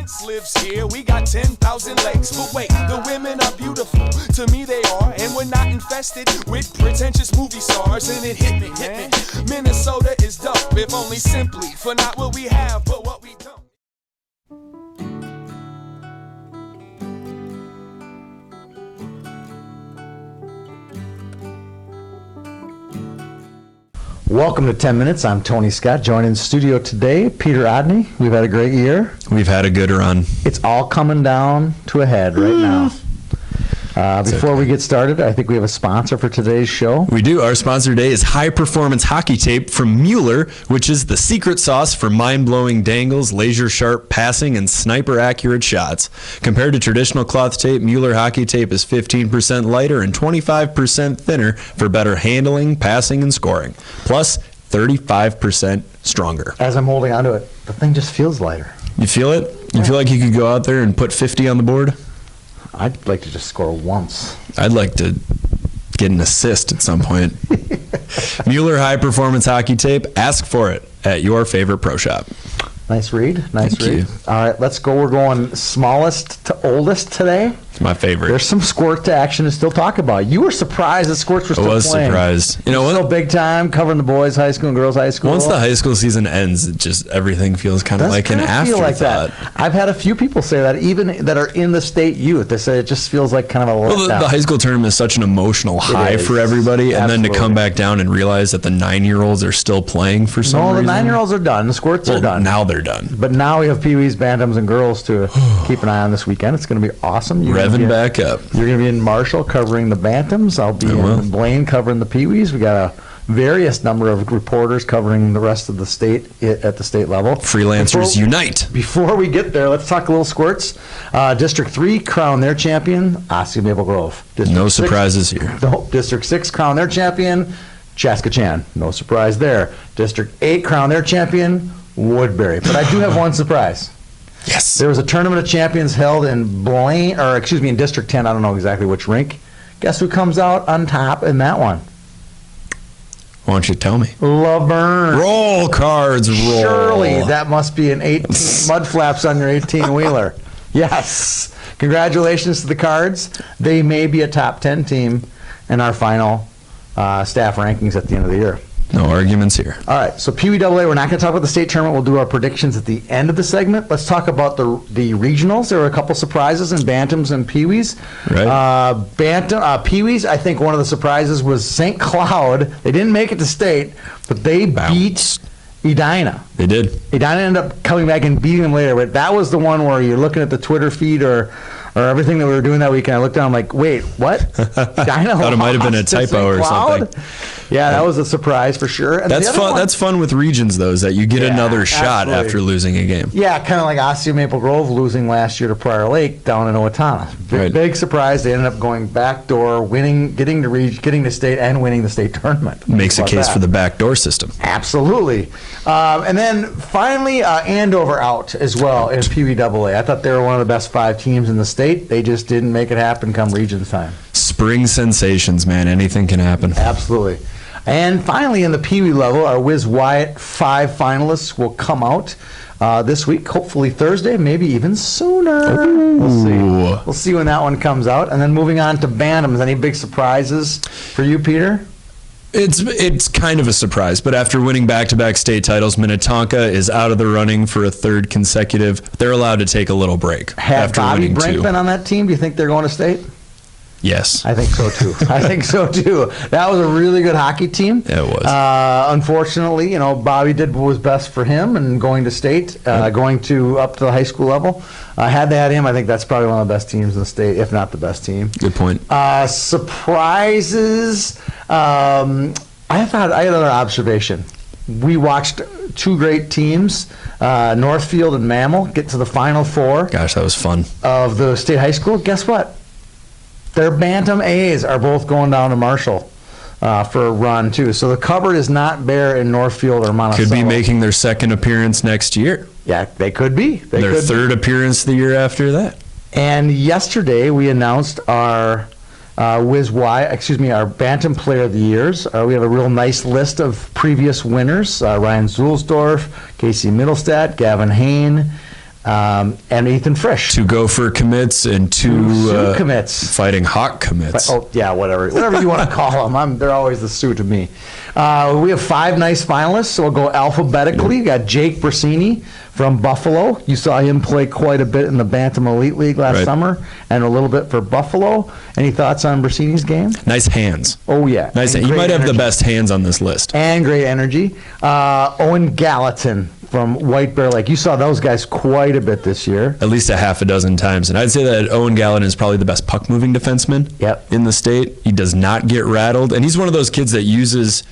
prince lives here. We got 10,000 lakes. But wait, the women are beautiful. To me they are. And we're not infested with pretentious movie stars. And it hit me, man. Minnesota is dope. If only simply for not what we have, but what we don't. Welcome to 10 Minutes. I'm Tony Scott. Joining in the studio today, Peter Odney. We've had a great year. We've had a good run. It's all coming down to a head right now. Before we get started, I think we have a sponsor for today's show. We do. Our sponsor today is High Performance Hockey Tape from Mueller, which is the secret sauce for mind-blowing dangles, laser-sharp passing, and sniper-accurate shots. Compared to traditional cloth tape, Mueller Hockey Tape is 15% lighter and 25% thinner for better handling, passing, and scoring. Plus, 35% stronger. As I'm holding onto it, the thing just feels lighter. You feel it? You feel like you could go out there and put 50 on the board? I'd like to just score once. I'd like to get an assist at some point. Mueller High Performance Hockey Tape. Ask for it at your favorite pro shop. Nice read. Nice Thank read. you. All right, let's go. We're going smallest to oldest today. It's my favorite. There's some Squirt action to still talk about. You were surprised that Squirts were still playing. I was surprised. You know, still big time, covering the boys' high school and girls' high school. Once the high school season ends, it just everything feels kind of like an afterthought. Like that. I've had a few people say that, even that are in the state youth. They say it just feels like kind of a letdown. Well, the high school tournament is such an emotional high for everybody, and then to come back down and realize that the 9-year-olds are still playing for some reason. No, the 9-year-olds are done. The Squirts are done. Now they're done. But now we have Pee-wees, Bantams, and girls to keep an eye on this weekend. It's going to be awesome. Revving back up. You're going to be in Marshall covering the Bantams. I'll be in Blaine covering the Pee-wees. We got a various number of reporters covering the rest of the state at the state level. Freelancers unite. Before we get there, let's talk a little Squirts. District 3 crowned their champion, Osseo Maple Grove. No surprises here. No, District 6 crowned their champion, Chaska-Chan. No surprise there. District 8 crowned their champion, Woodbury. But I do have one surprise. Yes. There was a tournament of champions held in in District 10. I don't know exactly which rink. Guess who comes out on top in that one? Why don't you tell me? Laverne. Roll cards, roll. Surely that must be an 18 mud flaps on your 18-wheeler. Yes. Congratulations to the Cards. They may be a top 10 team in our final staff rankings at the end of the year. No arguments here. All right, so Pee Wee AA, we're not going to talk about the state tournament. We'll do our predictions at the end of the segment. Let's talk about the regionals. There were a couple surprises in Bantams and Pee-wees. Right. Pee-wees, I think one of the surprises was St. Cloud. They didn't make it to state, but they beat Edina. They did. Edina ended up coming back and beating them later, but that was the one where you're looking at the Twitter feed or everything that we were doing that weekend. I looked down, I'm like, wait, what? Edina thought it might have been a typo or something. Yeah, that was a surprise for sure. And that's fun. That's fun with regions, though, is that you get another shot after losing a game. Yeah, kind of like Osseo Maple Grove losing last year to Prior Lake down in Owatonna. Big surprise. They ended up going backdoor, winning, getting to state, and winning the state tournament. Makes a case for the backdoor system. Absolutely. And then finally, Andover out as well in Pee Wee AA. I thought they were one of the best 5 teams in the state. They just didn't make it happen come regions time. Spring sensations, man. Anything can happen. Absolutely. And finally, in the Pee Wee level, our Wiz Wyatt 5 finalists will come out this week, hopefully Thursday, maybe even sooner. Ooh. We'll see. We'll see when that one comes out. And then moving on to Bantams. Any big surprises for you, Peter? It's kind of a surprise, but after winning back-to-back state titles, Minnetonka is out of the running for a 3rd consecutive. They're allowed to take a little break. Have Bobby Brink been on that team? Do you think they're going to state? Yes. I think so, too. That was a really good hockey team. Yeah, it was. Unfortunately, Bobby did what was best for him and going to state, going up to the high school level. Had they had him, I think that's probably one of the best teams in the state, if not the best team. Good point. Surprises. I had another observation. We watched 2 great teams, Northfield and Mammal, get to the Final Four. Gosh, that was fun. Of the state high school. Guess what? Their Bantam A's are both going down to Marshall for a run, too. So the cupboard is not bare in Northfield or Monticello. Could be making their 2nd appearance next year. Yeah, they could be. Their 3rd appearance the year after that. And yesterday we announced our our Bantam Player of the Years. We have a real nice list of previous winners. Ryan Zulsdorf, Casey Middlestadt, Gavin Hain, and Ethan Frisch. 2 Gopher commits and 2 Sioux commits. Fighting Hawk commits. Oh, yeah, whatever you want to call them. They're always the Sioux to me. We have 5 nice finalists, so we'll go alphabetically. You got Jake Brasini from Buffalo. You saw him play quite a bit in the Bantam Elite League last summer, and a little bit for Buffalo. Any thoughts on Brasini's game? Nice hands. Oh, yeah. Nice. He might have the best hands on this list. And great energy. Owen Gallatin from White Bear Lake. You saw those guys quite a bit this year. At least a half a dozen times. And I'd say that Owen Gallatin is probably the best puck-moving defenseman in the state. He does not get rattled. And he's one of those kids that uses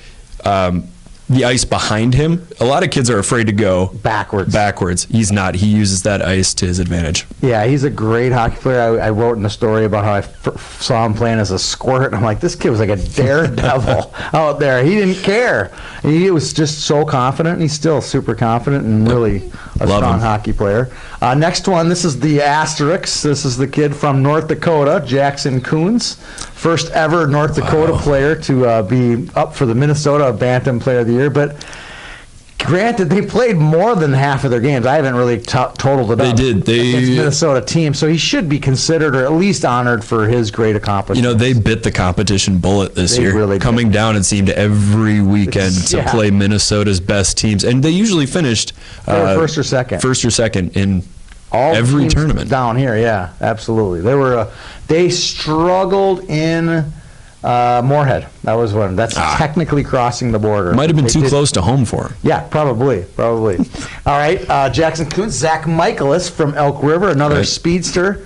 the ice behind him. A lot of kids are afraid to go backwards. He's not. He uses that ice to his advantage. Yeah, he's a great hockey player. I wrote in the story about how I saw him playing as a squirt, and I'm like, this kid was like a daredevil out there. He didn't care. He was just so confident, and he's still super confident and really a strong hockey player. Next one, this is the asterisk. This is the kid from North Dakota, Jackson Coons. First ever North Dakota player to be up for the Minnesota Bantam Player of the Year. But granted, they played more than half of their games. I haven't really totaled it up. They did. It's Minnesota team, so he should be considered or at least honored for his great accomplishments. You know, they bit the competition bullet this year. Really coming down, it seemed, every weekend to play Minnesota's best teams. And they usually finished first or second in all every tournament down here. Yeah, absolutely. They struggled in Moorhead. That was one. That's technically crossing the border. Might have been too close to home for him. Yeah, probably. All right, Jackson Coons, Zach Michaelis from Elk River, another speedster.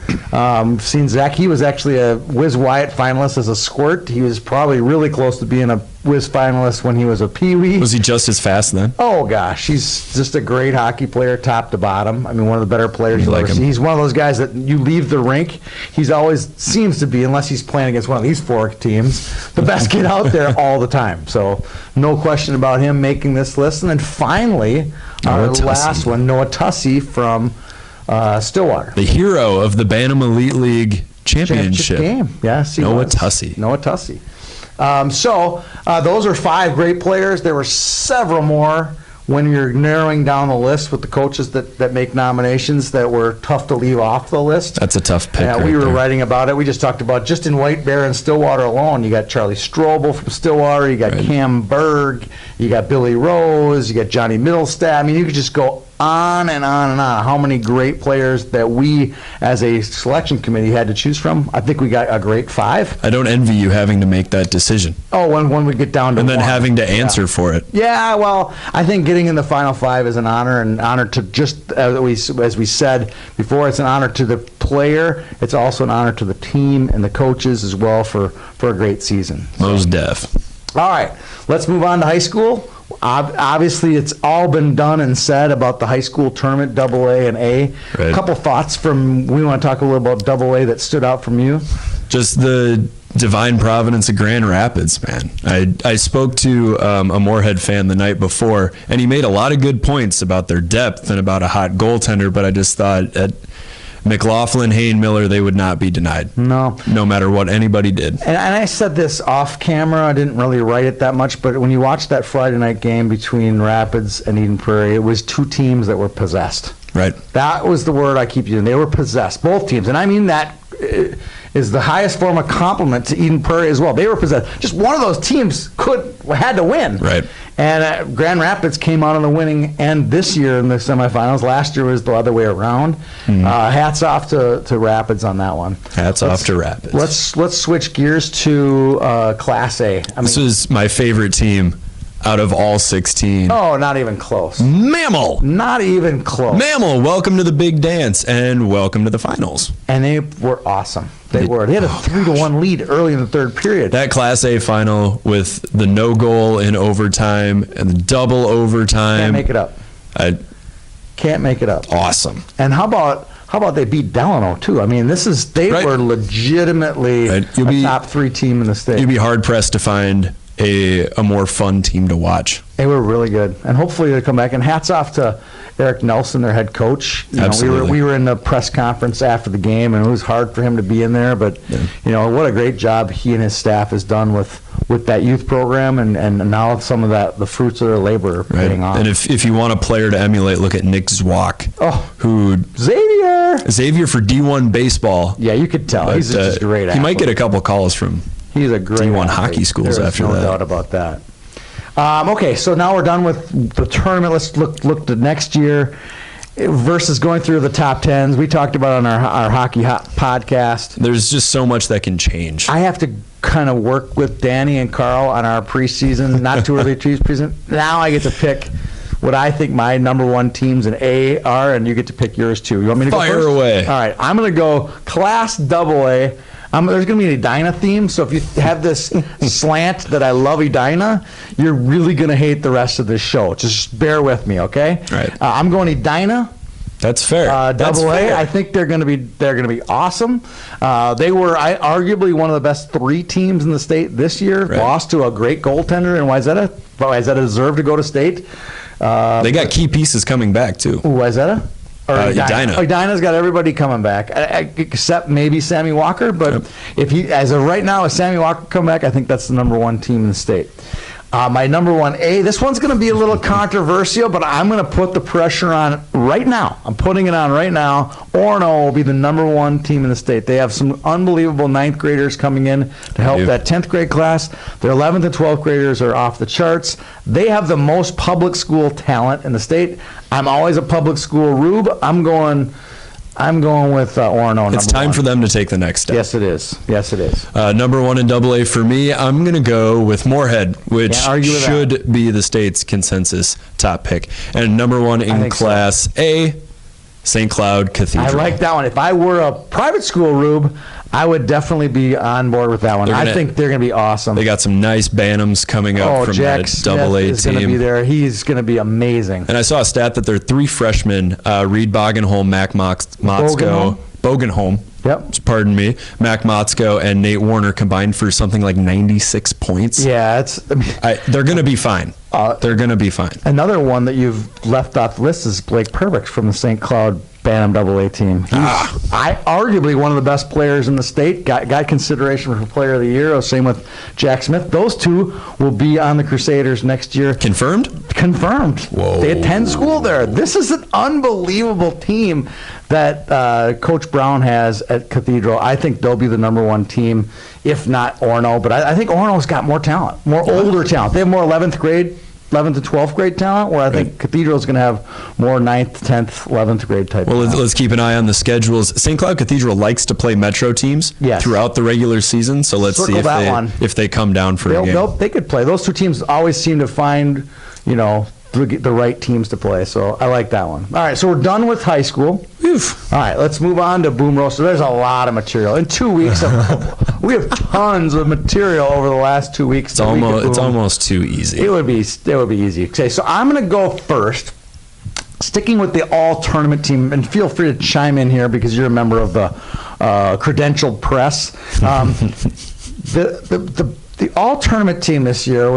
Seen Zach. He was actually a Wiz Wyatt finalist as a squirt. He was probably really close to being a Wiz finalist when he was a peewee. Was he just as fast then? Oh gosh, he's just a great hockey player, top to bottom. I mean, one of the better players you'll ever see. He's one of those guys that you leave the rink, he's always seems to be, unless he's playing against one of these 4 teams, the best kid out there all the time. So no question about him making this list. And then finally, our last one, Noah Tussey from Stillwater. The hero of the Bantam Elite League championship game. Yes, Noah Tussey. So those are 5 great players. There were several more when you're narrowing down the list with the coaches that make nominations that were tough to leave off the list. That's a tough pick. Yeah, we were writing about it. We just talked about just in White Bear and Stillwater alone. You got Charlie Strobel from Stillwater. You got Cam Berg. You got Billy Rose. You got Johnny Middlestat. I mean, you could just go on and on and on. How many great players that we, as a selection committee, had to choose from? I think we got a great 5. I don't envy you having to make that decision. Oh, when we get down to and then 1. Having to answer for it. Yeah, well, I think getting in the final 5 is an honor, and honor to just as we said before, it's an honor to the player. It's also an honor to the team and the coaches as well for a great season. Most def. All right, let's move on to high school. Obviously, it's all been done and said about the high school tournament, AA and A. A couple thoughts we want to talk a little about AA that stood out from you. Just the divine providence of Grand Rapids, man. I spoke to a Moorhead fan the night before, and he made a lot of good points about their depth and about a hot goaltender, but I just thought at McLaughlin, Hayne, Miller, they would not be denied. No matter what anybody did. And I said this off camera. I didn't really write it that much, but when you watch that Friday night game between Rapids and Eden Prairie, it was 2 teams that were possessed. Right. That was the word I keep using. They were possessed, both teams. And I mean that is the highest form of compliment to Eden Prairie as well. They were possessed. Just one of those teams had to win. Right. And Grand Rapids came out on the winning end this year in the semifinals. Last year was the other way around. Hats off to Rapids on that one. Hats off to Rapids. Let's switch gears to Class A. This was my favorite team out of all 16. Oh, not even close. Mammal. Not even close. Mammal, welcome to the big dance and welcome to the finals. And they were awesome. They had a 3-1 lead early in the 3rd period. That Class A final with the no goal in overtime and the double overtime. Can't make it up. Can't make it up. Awesome. And how about they beat Delano too? I mean, they were legitimately a top 3 team in the state. You'd be hard pressed to find a more fun team to watch. They were really good, and hopefully they come back. And hats off to Eric Nelson, their head coach. Absolutely. We were in the press conference after the game, and it was hard for him to be in there. But what a great job he and his staff has done with that youth program, and now some of the fruits of their labor are paying off. And if you want a player to emulate, look at Nick Zwak, who Xavier for D1 baseball. Yeah, you could tell he's just a great athlete. He might get a couple calls from he's a great D1 athlete. hockey schools There's after no that. doubt about that. Okay, so now we're done with the tournament. Let's look to next year versus going through the top tens. We talked about on our hockey podcast. There's just so much that can change. I have to kind of work with Danny and Carl on our preseason, not too early preseason. Now I get to pick what I think my number one teams in A are, and you get to pick yours too. You want me to go first? Fire away. All right, I'm going to go Class AA. There's going to be an Edina theme, so if you have this slant that I love Edina, you're really going to hate the rest of this show. Just bear with me, okay? All right. I'm going Edina. That's fair. That's AA. fair. I think they're going to be awesome. They were arguably one of the best 3 teams in the state this year. Right. Lost to a great goaltender in Wayzata. Wayzata deserved to go to state. They got key pieces coming back too. Wayzata? Or Edina. Edina's got everybody coming back, except maybe Sammy Walker. But if he, as of right now, if Sammy Walker come back, I think that's the number one team in the state. My number 1A, this one's going to be a little controversial, but I'm going to put the pressure on right now. I'm putting it on right now. Orono will be the number 1 team in the state. They have some unbelievable 9th graders coming in to help that 10th grade class. Their 11th and 12th graders are off the charts. They have the most public school talent in the state. I'm always a public school rube. I'm going with Orono. It's time for them to take the next step. Yes, it is. Yes, it is. Number 1 in AA for me, I'm going to go with Moorhead, which should be the state's consensus top pick. And number 1 in Class A, St. Cloud Cathedral. I like that one. If I were a private school rube, I would definitely be on board with that one. I think they're going to be awesome. They got some nice Bantams coming up from Jack that Smith AA is team. going to be there. He's going to be amazing. And I saw a stat that there are 3 freshmen, Reed Bogenholm, Mac Motzko, Bogenholm. Yep. Pardon me. Mac Motzko and Nate Warner combined for something like 96 points. Yeah, they're going to be fine. They're going to be fine. Another one that you've left off the list is Blake Purvick from the St. Cloud Bantam AA team. He's arguably one of the best players in the state. Got consideration for Player of the Year. Same with Jack Smith. Those 2 will be on the Crusaders next year. Confirmed? Confirmed. Whoa. They attend school there. This is an unbelievable team that Coach Brown has at Cathedral. I think they'll be the number 1 team, if not Orono. But I think Orono's got more talent, more older talent. They have more 11th to 12th grade talent, where I think Cathedral is going to have more 9th, 10th, 11th grade type. Well, let's keep an eye on the schedules. St. Cloud Cathedral likes to play Metro teams throughout the regular season, so let's see if they come down for a game. They could play. Those 2 teams always seem to find, the right teams to play, so I like that one. All right, so we're done with high school. Oof. All right, let's move on to Boom Roaster. There's a lot of material. In 2 weeks, we have tons of material over the last 2 weeks. It's almost too easy. It would be easy. Okay, so I'm going to go first, sticking with the all-tournament team, and feel free to chime in here because you're a member of the credentialed press. The all-tournament team this year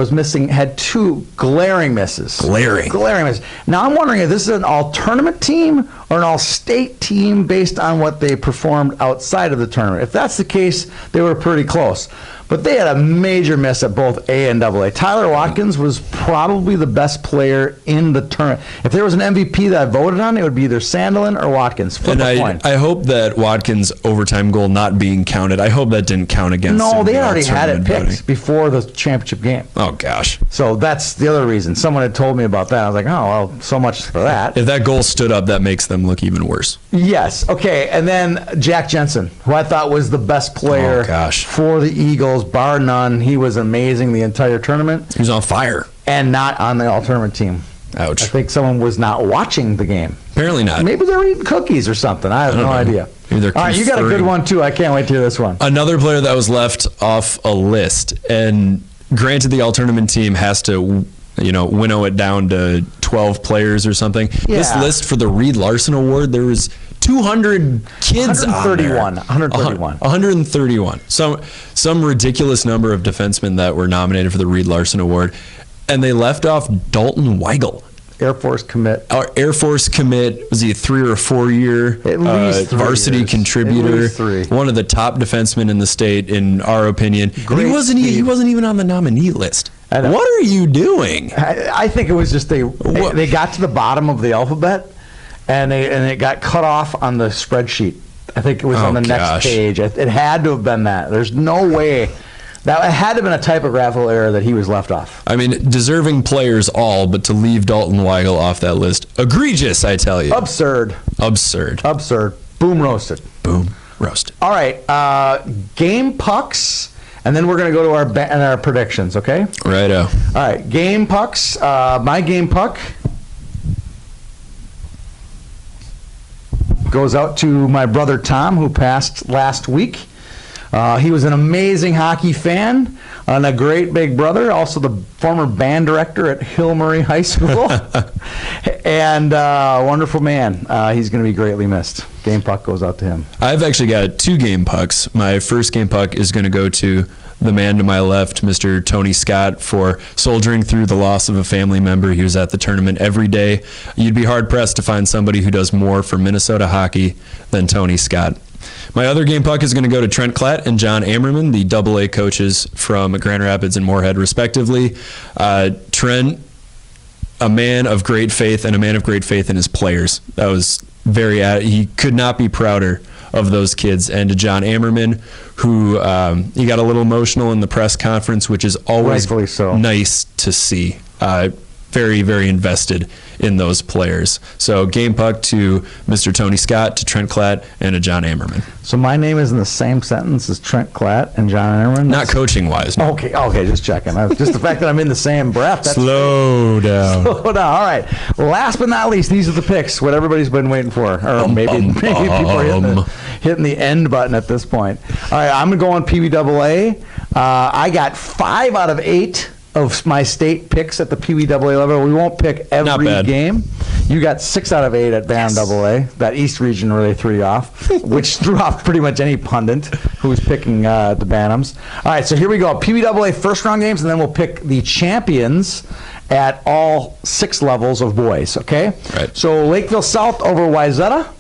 had 2 glaring misses. Glaring misses. Now, I'm wondering if this is an all-tournament team or an all-state team based on what they performed outside of the tournament. If that's the case, they were pretty close. But they had a major miss at both A and AA. Tyler Watkins was probably the best player in the tournament. If there was an MVP that I voted on, it would be either Sandelin or Watkins. Flip a coin. I hope that Watkins' overtime goal not being counted, I hope that didn't count against him. No, they already had it picked before the championship game. Oh, gosh. So that's the other reason. Someone had told me about that. I was like, oh, well, so much for that. If that goal stood up, that makes them look even worse. Yes. Okay. And then Jack Jensen, who I thought was the best player for the Eagles, bar none. He was amazing the entire tournament. He was on fire. And not on the all-tournament team. Ouch. I think someone was not watching the game. Apparently not. Maybe they were eating cookies or something. I have no idea. Maybe they're all right, you got a good one, too. I can't wait to hear this one. Another player that was left off a list, and granted the all-tournament team has to winnow it down to 12 players or something. Yeah. This list for the Reed Larson Award, there was 200 kids 131. Some ridiculous number of defensemen that were nominated for the Reed Larson Award, and they left off Dalton Weigel. Air Force commit. Our Air Force commit, was he a 3 or 4 year At least 3 varsity years. contributor? At least 3. One of the top defensemen in the state, in our opinion. And he wasn't even on the nominee list. I know. What are you doing? I think it was just they got to the bottom of the alphabet, and it got cut off on the spreadsheet. I think it was on the next page. It had to have been that. There's no way. That it had to have been a typographical error that he was left off. I mean, deserving players all, but to leave Dalton Weigel off that list, egregious, I tell you. Absurd. Boom roasted. Boom roasted. All right, game pucks, and then we're going to go to our predictions, okay? Righto. All right, game pucks. My game puck goes out to my brother Tom, who passed last week. He was an amazing hockey fan and a great big brother, also the former band director at Hill Murray High School, and wonderful man. He's going to be greatly missed. Game puck goes out to him. I've actually got 2 game pucks. My first game puck is going to go to the man to my left, Mr. Tony Scott, for soldiering through the loss of a family member. He was at the tournament every day. You'd be hard-pressed to find somebody who does more for Minnesota hockey than Tony Scott. My other game puck is going to go to Trent Klatt and John Ammerman, the AA coaches from Grand Rapids and Moorhead, respectively. Trent, a man of great faith, and a man of great faith in his players. That was he could not be prouder of those kids. And to John Ammerman, who he got a little emotional in the press conference, which is always Rightfully so. Nice to see. Very, very invested in those players. So game puck to Mr. Tony Scott, to Trent Klatt, and to John Ammerman. So my name is in the same sentence as Trent Klatt and John Ammerman? Not coaching-wise. No. Okay, just checking. Just the fact that I'm in the same breath. Slow down. All right. Last but not least, these are the picks, what everybody's been waiting for. Or maybe people are hitting the end button at this point. All right, I'm going to go on PBAA. I got 5 out of 8 of my state picks at the PBAA level. We won't pick every game. You got 6 out of 8 at Bantam AA. That East region really threw you off, which threw off pretty much any pundit who was picking the Bantams. All right, so here we go. PBAA first round games, and then we'll pick the champions at all 6 levels of boys, okay? Right. So Lakeville South over Wayzata.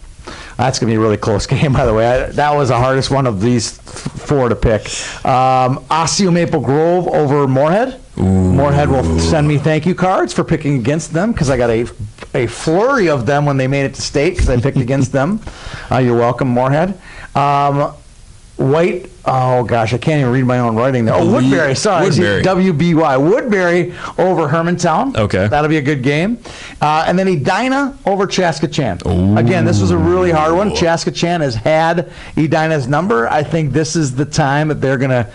That's going to be a really close game, by the way. That was the hardest one of these 4 to pick. Osseo Maple Grove over Moorhead. Ooh. Moorhead will send me thank you cards for picking against them because I got a flurry of them when they made it to state because I picked against them. You're welcome, Moorhead. White, oh gosh, I can't even read my own writing there. Oh, Woodbury, sorry. Woodbury. WBY. Woodbury over Hermantown. Okay. That'll be a good game. And then Edina over Chaskatchan. Ooh. Again, this was a really hard one. Chaskatchan has had Edina's number. I think this is the time that they're going to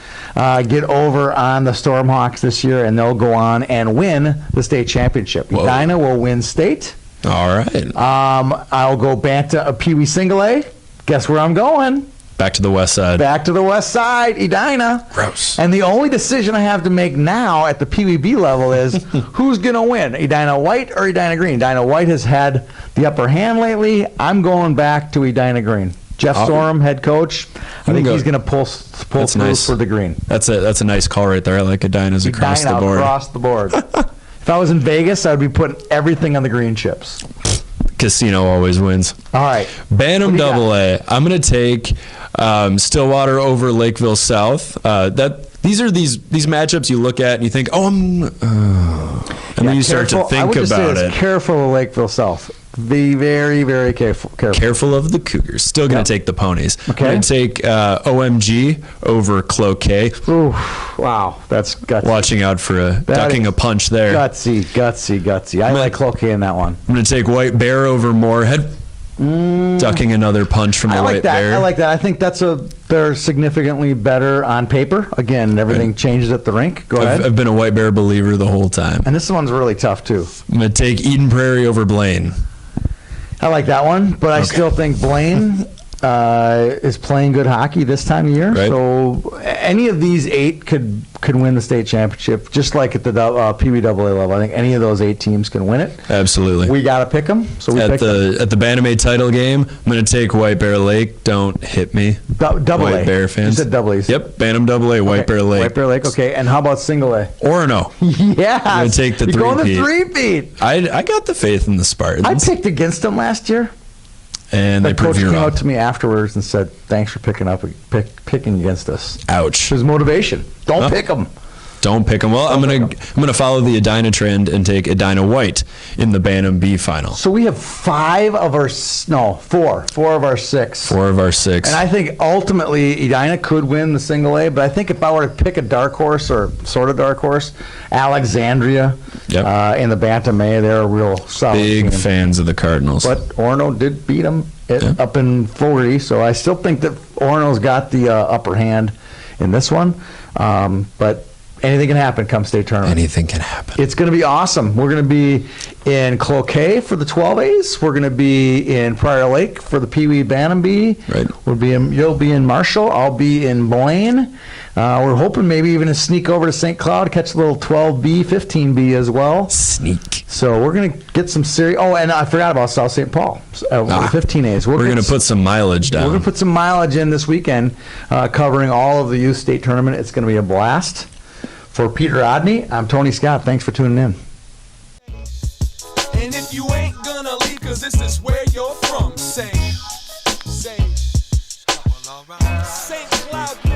get over on the Stormhawks this year, and they'll go on and win the state championship. Whoa. Edina will win state. All right. I'll go Bantam, Pee Wee Single A. Guess where I'm going? Back to the west side. Back to the west side, Edina. Gross. And the only decision I have to make now at the PWB level is who's going to win, Edina White or Edina Green. Edina White has had the upper hand lately. I'm going back to Edina Green. Jeff Sorum, head coach. I think he's going to pull through for the green. That's a nice call right there. I like Edina's across the board. Across the board. If I was in Vegas, I'd be putting everything on the green chips. Casino always wins. All right. Bantam AA. I'm going to take Stillwater over Lakeville South. These are these matchups you look at and you think, and then you start to think about it. Careful of Lakeville South. Be very, very careful. Careful of the Cougars. Still going to take the ponies. Okay. I'm going to take OMG over Cloquet. Ooh, wow. That's gutsy. Watching out for ducking a punch there. Gutsy. I like Cloquet in that one. I'm going to take White Bear over Moorhead. Ducking another punch from the White Bear. I like that. I think they're significantly better on paper. Again, everything changes at the rink. Go ahead. I've been a White Bear believer the whole time. And this one's really tough, too. I'm going to take Eden Prairie over Blaine. I like that one, but I still think Blaine is playing good hockey this time of year. Right. So any of these 8 could win the state championship, just like at the PBAA level. I think any of those 8 teams can win it. Absolutely. We got to pick them. So we At picked them. the Bantam A title game, I'm going to take White Bear Lake. Don't hit me. Double White A. Bear fans. You said double A's. Yep, Bantam AA, White Okay. Bear Lake. White Bear Lake. Okay, and how about single A? Orono. Yeah, I'm going to take the You're going the three-peat. three-peat. I got the faith in the Spartans. I picked against them last year. and they The coach proved me came wrong. out to me afterwards and said, "Thanks for picking against us." Ouch. It was motivation. Don't Huh? pick them. Don't pick them. Well, I'm gonna follow the Edina trend and take Edina White in the Bantam B final. So we have 4 of our 6. 4 of our 6. And I think ultimately Edina could win the single A, but I think if I were to pick a dark horse or sort of dark horse, Alexandria Yep. in the Bantam A, they're a real solid Big team. fans of the Cardinals. But Orono did beat them up in Fogarty, so I still think that Orono's got the upper hand in this one. But anything can happen come state tournament. Anything can happen. It's going to be awesome. We're going to be in Cloquet for the 12As. We're going to be in Prior Lake for the Pee Wee Bantam B. Right. You'll be in Marshall. I'll be in Blaine. We're hoping maybe even to sneak over to St. Cloud, catch a little 12B, 15B as well. Sneak. So we're going to get some serious. Oh, and I forgot about South St. Paul. 15As. We're going to put some mileage down. We're going to put some mileage in this weekend, covering all of the youth state tournament. It's going to be a blast. For Peter Rodney, I'm Tony Scott. Thanks for tuning in. And if you ain't gonna leave, cause this is where you're from, say, St. Cloud.